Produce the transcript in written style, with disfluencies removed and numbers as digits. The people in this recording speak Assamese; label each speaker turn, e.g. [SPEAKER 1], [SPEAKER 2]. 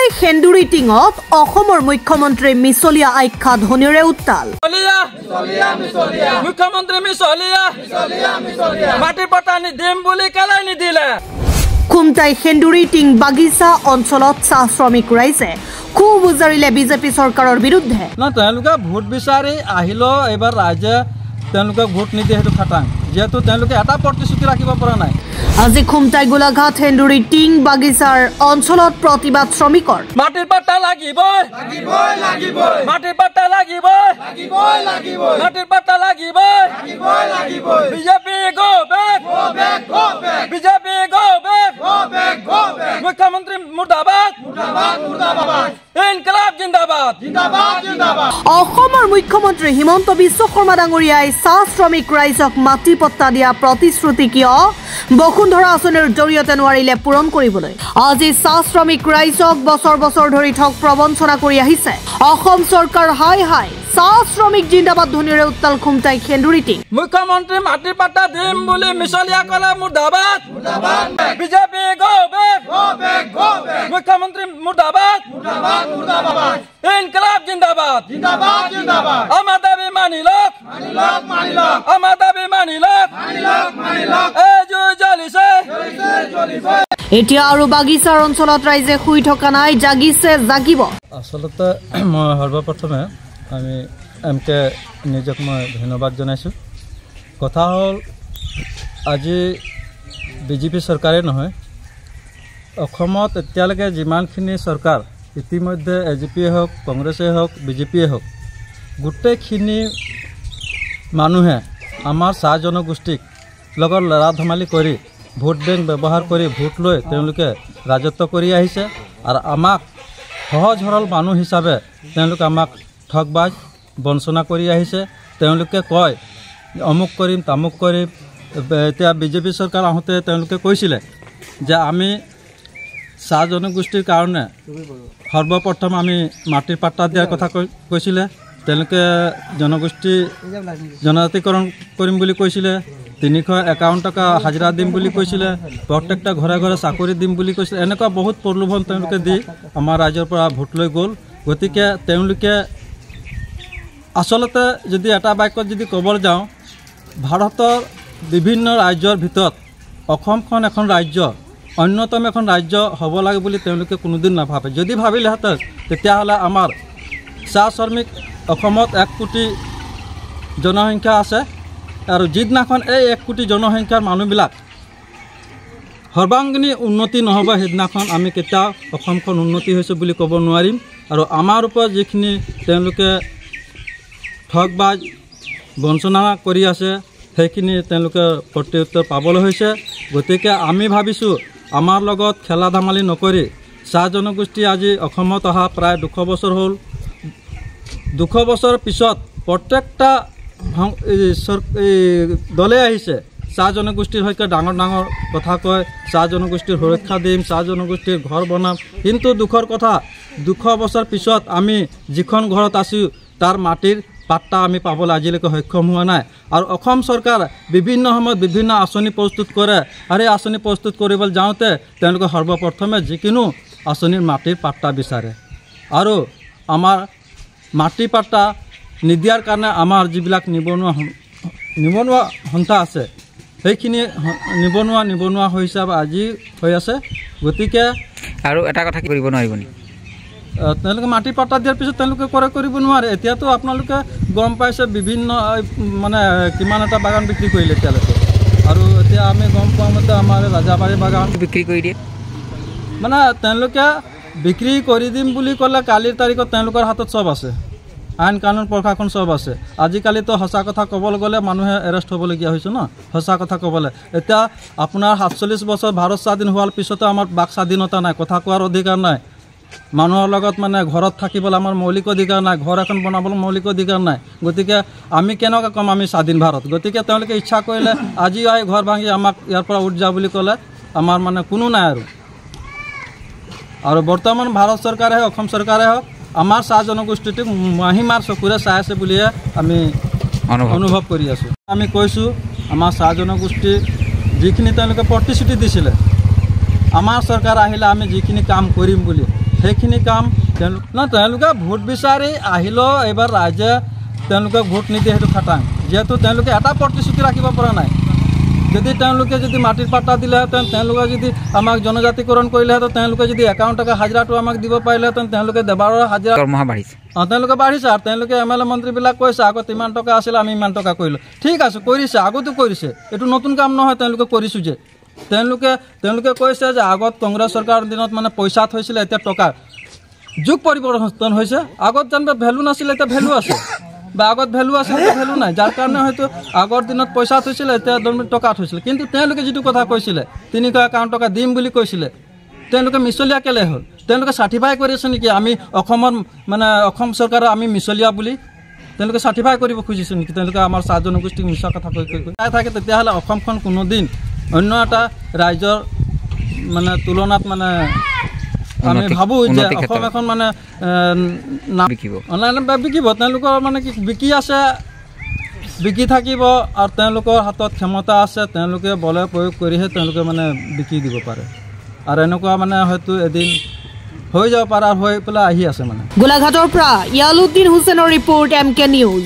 [SPEAKER 1] খুমটাই সেন্দুৰী টিঙত অসমৰ মুখ্যমন্ত্ৰী মিছলীয়া আখ্যা ধ্বনিৰে উত্তাল।
[SPEAKER 2] মুখ্যমন্ত্ৰী মিছলীয়া মাটি পটা নিদিম বুলি কেলাই নিদিলে।
[SPEAKER 1] খুমটাই সেন্দুৰী টিং বাগিচা অঞ্চলত চাহ শ্ৰমিক ৰাইজে খুব উজাৰিলে বিজেপি চৰকাৰৰ বিৰুদ্ধে।
[SPEAKER 2] তেওঁলোকে ভোট বিচাৰি আহিলেও এইবাৰ ৰাইজে তেওঁলোকক ভোট নিদিয়ে, সেইটো খাটাং, যেহেতু তেওঁলোকে এটা প্ৰতিশ্ৰুতি ৰাখিব পৰা নাই।
[SPEAKER 1] আজি খুমটাই গোলাঘাট সেন্দুৰী টিং বাগিচাৰ অঞ্চলত প্ৰতিবাদ শ্ৰমিকৰ।
[SPEAKER 2] মাটিৰ পাট্টা লাগিবই, মাটিৰ পাট্টা লাগিবই, মাটিৰ পাট্টা লাগিবই, BJP go back, BJP go back, মুখ্যমন্ত্ৰী মুৰ্দাবাদ, ইনকলাব জিন্দাবাদ।
[SPEAKER 1] অসমৰ মুখ্যমন্ত্ৰী হিমন্ত বিশ্ব শৰ্মা ডাঙৰীয়াই চাহ শ্ৰমিক ৰাইজক মাটি পট্টা দিয়া প্ৰতিশ্ৰুতি কিয় বসুন্ধৰা আঁচনিৰ জৰিয়তে নোৱাৰিলে পূৰণ কৰিবলৈ? আজি চাহ শ্ৰমিক ৰাইজক বছৰ বছৰ ধৰি ঠগ প্ৰবঞ্চনা কৰি আহিছে অসম চৰকাৰ। হাই হাই চাহ শ্ৰমিক জিন্দাবাদ ধ্বনিৰে উত্তাল খুমটাই সেন্দুৰী টিং।
[SPEAKER 2] মুখ্যমন্ত্ৰী মাটিৰ পাট্টা দিম বুলি মিছলীয়া ক'লে মুৰ্দাবাদ, বিজেপি গো বেক, মুখ্যমন্ত্ৰী মুৰ্দাবাদ, ইনকলাব জিন্দাবাদ। আমাৰ দাবী মানি লওক, আমাৰ দাবী মানি লওক, এই জুই জ্বলিছে।
[SPEAKER 1] এতিয়া আৰু বাগিচাৰ অঞ্চলত ৰাইজে শুই থকা নাই, জাগিছে জাগিব।
[SPEAKER 2] আচলতে মই সৰ্বপ্ৰথমে আমি MK নিজক মই ধন্যবাদ জনাইছোঁ। কথা হ'ল আজি বিজেপি চৰকাৰে নহয়, অসমত এতিয়ালৈকে যিমানখিনি চৰকাৰ ইতিমধ্যে AJPয়ে হওক, কংগ্ৰেছেই হওক, BJPয়ে হওক, গোটেইখিনি মানুহে আমাৰ চাহ জনগোষ্ঠীক লগত লৰা ধেমালি কৰি ভোট বেংক ব্যৱহাৰ কৰি ভোট লৈ তেওঁলোকে ৰাজত্ব কৰি আহিছে। আৰু আমাক সহজ সৰল মানুহ হিচাপে তেওঁলোকে আমাক ঠগবাজ বঞ্চনা কৰি আহিছে। তেওঁলোকে কয় অমুক কৰিম তামুক কৰিম। এতিয়া বিজেপি চৰকাৰ আহোঁতে তেওঁলোকে কৈছিলে যে আমি চাহ জনগোষ্ঠীৰ কাৰণে সৰ্বপ্ৰথম আমি মাটিৰ পাট্টা দিয়াৰ কথা কৈছিলে। তেওঁলোকে জনজাতিকৰণ কৰিম বুলি কৈছিলে। 351 টকা হাজিৰা দিম বুলি কৈছিলে। প্ৰত্যেকটা ঘৰে ঘৰে চাকৰি দিম বুলি কৈছিলে। এনেকুৱা বহুত প্ৰলোভন তেওঁলোকে দি আমাৰ ৰাইজৰ পৰা ভোট লৈ গ'ল। গতিকে তেওঁলোকে আচলতে যদি এটা বাক্যত যদি ক'বলৈ যাওঁ, ভাৰতৰ বিভিন্ন ৰাজ্যৰ ভিতৰত অসমখন এখন ৰাজ্য, অন্যতম এখন ৰাজ্য হ'ব লাগে বুলি তেওঁলোকে কোনোদিন নাভাবে। যদি ভাবিলেহেঁতেন তেতিয়াহ'লে আমাৰ চাহ শ্ৰমিক অসমত 1 কোটি জনসংখ্যা আছে, আৰু যিদিনাখন এই 1 কোটি জনসংখ্যাৰ মানুহবিলাক সৰ্বাংগীন উন্নতি নহ'ব, সেইদিনাখন আমি কেতিয়াও অসমখন উন্নতি হৈছে বুলি ক'ব নোৱাৰিম। আৰু আমাৰ ওপৰত যিখিনি তেওঁলোকে ঠগবাজ বঞ্চনা কৰি আছে, সেইখিনি তেওঁলোকে প্ৰত্যুত্তৰ পাবলৈ হৈছে। গতিকে আমি ভাবিছোঁ আমাৰ লগত খেলা ধেমালি নকৰি চাহ জনগোষ্ঠী আজি অসমত অহা প্ৰায় 200 বছৰ হ'ল। 200 বছৰৰ পিছত প্ৰত্যেকটা দলে আহিছে চাহ জনগোষ্ঠীৰ সৈতে ডাঙৰ ডাঙৰ কথা কয়, চাহ জনগোষ্ঠীৰ সুৰক্ষা দিম, চাহ জনগোষ্ঠীৰ ঘৰ বনাম। কিন্তু দুখৰ কথা, 200 বছৰ পিছত আমি যিখন ঘৰত আছোঁ তাৰ মাটিৰ পাট্টা আমি পাবলৈ আজিলৈকে সক্ষম হোৱা নাই। আৰু অসম চৰকাৰ বিভিন্ন সময়ত বিভিন্ন আঁচনি প্ৰস্তুত কৰে, আৰু এই আঁচনি প্ৰস্তুত কৰিবলৈ যাওঁতে তেওঁলোকে সৰ্বপ্ৰথমে যিকোনো আঁচনিৰ মাটিৰ পাট্টা বিচাৰে। আৰু আমাৰ মাটিৰ পাট্টা নিদিয়াৰ কাৰণে আমাৰ যিবিলাক নিবনুৱা সংখ্যা আছে, সেইখিনি নিবনুৱা হিচাপে আজি হৈ আছে। গতিকে
[SPEAKER 3] আৰু এটা কথা কি কৰিব নোৱাৰিব নি?
[SPEAKER 2] তেওঁলোকে মাটিৰ পাট্টা দিয়াৰ পিছত তেওঁলোকে কৰিব নোৱাৰে। এতিয়াতো আপোনালোকে গম পাইছে বিভিন্ন মানে কিমান এটা বাগান বিক্ৰী কৰিলে এতিয়ালৈকে। আৰু এতিয়া আমি গম পোৱা মতে আমাৰ ৰাজাবাৰী বাগান
[SPEAKER 3] বিক্ৰী কৰি দিয়ে,
[SPEAKER 2] মানে তেওঁলোকে বিক্ৰী কৰি দিম বুলি ক'লে কালিৰ তাৰিখত তেওঁলোকৰ হাতত চব আছে, আইন কানুন প্ৰশাসন চব আছে। আজিকালিতো সঁচা কথা ক'বলৈ গ'লে মানুহে এৰেষ্ট হ'বলগীয়া হৈছে ন, সঁচা কথা ক'বলৈ। এতিয়া আপোনাৰ 47 বছৰ ভাৰত স্বাধীন হোৱাৰ পিছতো আমাৰ বাক স্বাধীনতা নাই, কথা কোৱাৰ অধিকাৰ নাই, মানুহৰ লগত মানে ঘৰত থাকিবলৈ আমাৰ মৌলিক অধিকাৰ নাই, ঘৰ এখন বনাবলৈ মৌলিক অধিকাৰ নাই। গতিকে আমি কেনেকৈ ক'ম আমি স্বাধীন ভাৰত? গতিকে তেওঁলোকে ইচ্ছা কৰিলে আজিও আহি ঘৰ ভাঙি আমাক ইয়াৰ পৰা উঠ যা বুলি ক'লে আমাৰ মানে কোনো নাই। আৰু বৰ্তমান ভাৰত চৰকাৰে হওক, অসম চৰকাৰে হওক, আমাৰ চাহ জনগোষ্ঠীটোক মহিমাৰ চকুৰে চাই আছে বুলিহে আমি অনুভৱ কৰি আছোঁ। আমি কৈছোঁ আমাৰ চাহ জনগোষ্ঠী যিখিনি তেওঁলোকে প্ৰতিশ্ৰুতি দিছিলে, আমাৰ চৰকাৰ আহিলে আমি যিখিনি কাম কৰিম বুলি, সেইখিনি কাম তেওঁলোকে ভোট বিচাৰি আহিলেও এইবাৰ ৰাইজে তেওঁলোকে ভোট নিদিয়ে, সেইটো খাটাং। যিহেতু তেওঁলোকে এটা প্ৰতিশ্ৰুতি ৰাখিব পৰা নাই। যদি তেওঁলোকে যদি মাটিৰ পাট্টা দিলেহেঁতেন, তেওঁলোকে যদি আমাক জনজাতিকৰণ কৰিলেহেঁতেন, তেওঁলোকে যদি 51 টকা হাজিৰাটো আমাক দিব পাৰিলেহেঁতেন, তেওঁলোকে দেৱাৰৰ হাজিৰা
[SPEAKER 3] বাঢ়িছে।
[SPEAKER 2] তেওঁলোকে বাঢ়িছে। আৰু তেওঁলোকে MLA মন্ত্ৰীবিলাক কৈছে আগত ইমান টকা আছিলে, আমি ইমান টকা কৰিলোঁ। ঠিক আছে, কৰিছে, আগতো কৰিছে, এইটো নতুন কাম নহয়। তেওঁলোকে কৰিছোঁ যে তেওঁলোকে কৈছে যে আগত কংগ্ৰেছ চৰকাৰৰ দিনত মানে পইচা থৈছিলে, এতিয়া টকা। যুগ পৰিৱৰ্তন হৈছে। আগত যেনিবা ভেলু নাছিলে, এতিয়া ভেলু আছে, বা আগত ভেলু আছিল, এতিয়া ভেলু নাই। যাৰ কাৰণে হয়তো আগৰ দিনত পইচা থৈছিলে, এতিয়া টকা থৈছিলে। কিন্তু তেওঁলোকে যিটো কথা কৈছিলে 351 টকা দিম বুলি কৈছিলে, তেওঁলোকে মিছলীয়া কেলে হ'ল? তেওঁলোকে চাৰ্টিফাই কৰিছে নেকি আমি অসমৰ মানে অসম চৰকাৰৰ আমি মিছলীয়া বুলি? তেওঁলোকে চাৰ্টিফাই কৰিব খুজিছে নেকি? তেওঁলোকে আমাৰ চাহ জনগোষ্ঠীক মিছা কথা কৈ থাকে। তেতিয়াহ'লে অসমখন কোনোদিন অন্য এটা ৰাজ্যৰ মানে তুলনাত মানে আমি ভাবোঁ যে অসম এখন মানে অনলাইনত বিকিব। তেওঁলোকৰ মানে কি বিকি আছে, বিকি থাকিব। আৰু তেওঁলোকৰ হাতত ক্ষমতা আছে, তেওঁলোকে বলে প্ৰয়োগ কৰিহে তেওঁলোকে মানে বিকি দিব পাৰে। আৰু এনেকুৱা মানে হয়তো এদিন হৈ যাব পাৰে, আৰু হৈ পেলাই আহি আছে মানে।
[SPEAKER 1] গোলাঘাটৰ পৰা ইয়ালুদ্দিন হুছেইনৰ ৰিপৰ্ট MK নিউজ।